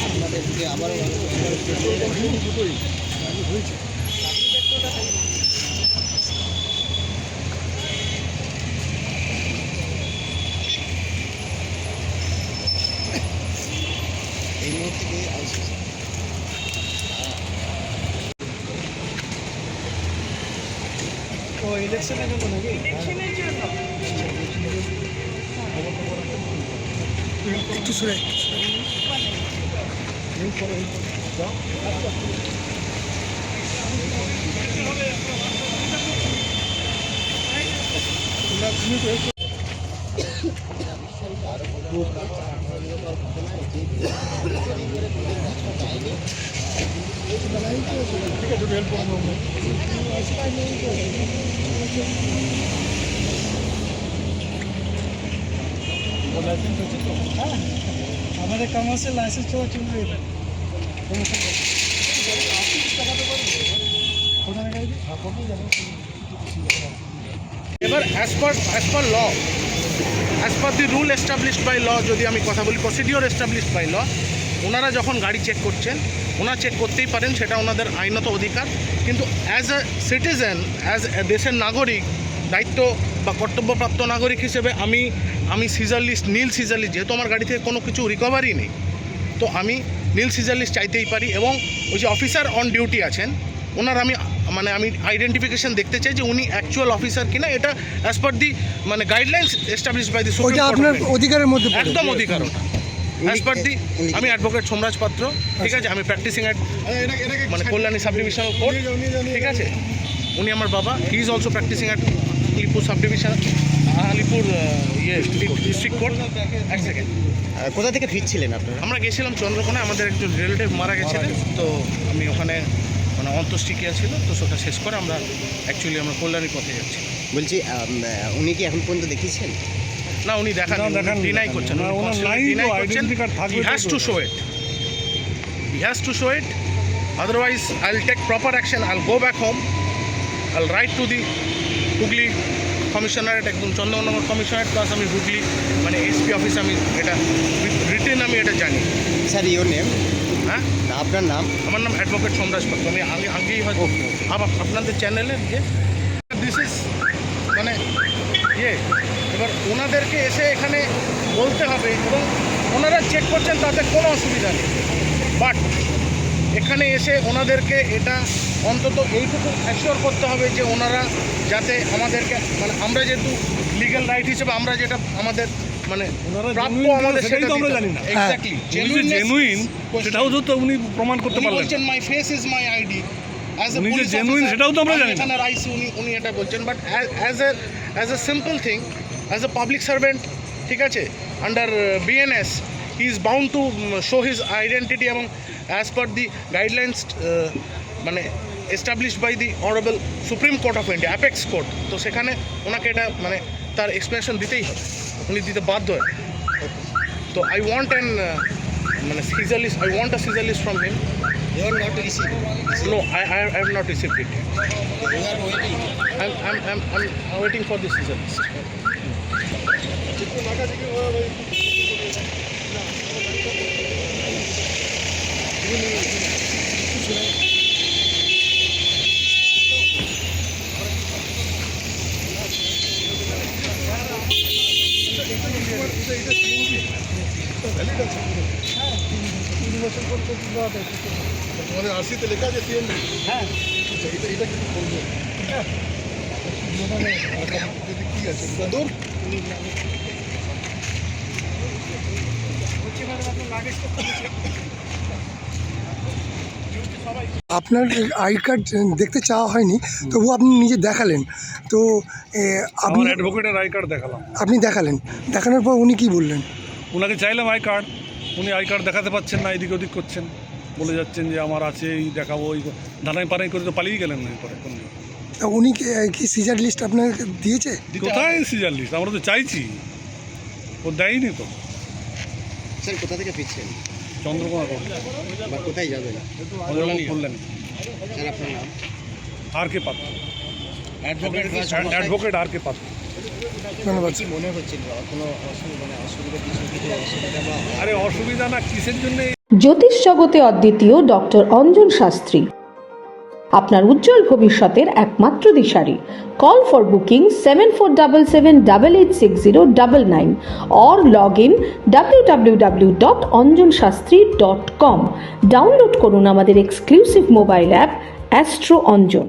আপনাদেরকে আবারও হয়েছে। এই মুহূর্তে ও ইলেকশনের জন্য নাকি? ইলেকশনের জন্য একটু সরে ঠিক আছে হেল্প করবো লাইসেন্স আছে তো? হ্যাঁ আমাদের কমার্সিয়াল লাইসেন্স ছাড়া চলবে এটা এবার as per law, as per the rule established by law, যদি আমি কথা বলি প্রসিডিওর এস্টাবলিশড বাই ল, ওনারা যখন গাড়ি চেক করছেন ওনারা চেক করতেই পারেন, সেটা ওনাদের আইনত অধিকার। কিন্তু অ্যাজ এ সিটিজেন, অ্যাজ দেশের নাগরিক, দায়িত্ব বা কর্তব্যপ্রাপ্ত নাগরিক হিসেবে আমি সিজার লিস্ট, নীল সিজার লিস্ট, যেহেতু আমার গাড়ি থেকে কোনো কিছু রিকভারি নেই, তো আমি নীল সিজার লিস্ট চাইতেই পারি। এবং ওই যে অফিসার অন ডিউটি আছেন ওনার আমি আইডেন্টিফিকেশন দেখতে চাই যে উনি অ্যাকচুয়াল অফিসার কিনা। এটা as per the guidelines established by the supreme court, আপনার অধিকারের মধ্যে একদম অধিকার ওটা অ্যাজ পার দি। আমি অ্যাডভোকেট সোমরাজ পাত্র, ঠিক আছে, আমি practising at Kalyani sub divisional court, ঠিক আছে। উনি আমার বাবা, he is also practising at Alipur sub division, Alipur district court. এক সেকেন্ড, কোথা থেকে ফিরছিলেন আপনারা? আমরা গেছিলাম চন্দ্রকোনায়, আমাদের একজন রিলেটিভ মারা গেছিলেন, তো আমি ওখানে অন্ত্যেষ্টিক্রিয়া ছিল, তো সেটা শেষ করে আমরা কল্যাণীর পথে যাচ্ছি। বলছি উনি কি এখন পর্যন্ত দেখিয়েছেন? না, উনি ডিনাই করছেন, he has to show it, otherwise I will take proper action, I will go back home, I will write to the Hooghly commissionerate, একদম চন্দ্রনগর কমিশনারেট, প্লাস আমি হুগলি এসপি অফিস, আমি এটা রিটেন আমি এটা জানি। Sir your name? হ্যাঁ, আপনার নাম? আমার নাম অ্যাডভোকেট সোমরাজ পাত্র। আমি আগেই হয়তো আপনাদের চ্যানেলে যে দিস ইজ এবার ওনাদেরকে এসে এখানে বলতে হবে, এবং ওনারা চেক করছেন তাতে কোনো অসুবিধা নেই, বাট এখানে এসে ওনাদেরকে এটা অন্তত এইটুকু অ্যাসিওর করতে হবে যে ওনারা যাতে আমাদেরকে আমরা যেহেতু লিগ্যাল রাইট হিসেবে আমরা যেটা আমাদের প্রাপ্য, আমাদের সেটা তো আমরা জানি না এক্স্যাক্টলি জেনুইন, সেটাও তো উনি প্রমাণ করতে পারলেন। বলছেন my face is my ID, উনি যে জেনুইন সেটাও তো আমরা জানি না। এখানে রাইসি উনি এটা বলছেন, but as a simple thing, as a public servant, ঠিক আছে, under BNS, he is bound to show his identity, এবং as per the guidelines established by the honourable supreme court of India, apex court, তো সেখানে ওনাকে এটা তার explanation দিতেই হবে, উনি দিতে বাধ্য হয়। তো I want seizure list, I want a scissor list from him. You are not received? No, I have not received it yet. You are waiting? I'm waiting for the scissor list. তোমাদের আরসিতে লেখা আছে CMD? হ্যাঁ, এটা কিছু বলবো যদি কি আছে দূর আপনার আই কার্ড দেখতে চাওয়া হয়নি, তবু আপনি নিজে দেখালেন, তো আপনি অ্যাডভোকেটের আই কার্ড দেখালাম। আপনি দেখানোর পর উনি কি বললেন? ওনাকে চাইলাম আই কার্ড, উনি আই কার্ড দেখাতে পাচ্ছেন না, এদিক ওদিক করছেন, বলে যাচ্ছেন যে আমার আছে, এই দেখাবো, এই ধানাই পানাই করে তো পালিয়ে গেলেন না পরে। তা উনি কি সিজার লিস্ট আপনাকে দিয়েছে? কোথায় সিজার লিস্ট? আমরা তো চাইছি, ও দেয়নি তো। স্যার কোথা থেকে ফিরছেন? চন্দ্রকোনা রোড। বা কোথায় যাবেন? কল্যাণী। স্যার আপনার নাম? আর কে পাত্র, অ্যাডভোকেট আর কে পাত্র। ধন্যবাদ। মনে হচ্ছিল কোনো অসুবিধা আরে অসুবিধা না কিসের জন্য জ্যোতিষ জগতে অদ্বিতীয় ডক্টর অঞ্জন শাস্ত্রী আপনার উজ্জ্বল ভবিষ্যতের একমাত্র দিশারি। Call for booking 7477886099 or log in www.anjanshastri.com। Download করুন আমাদের exclusive mobile app astro Anjan.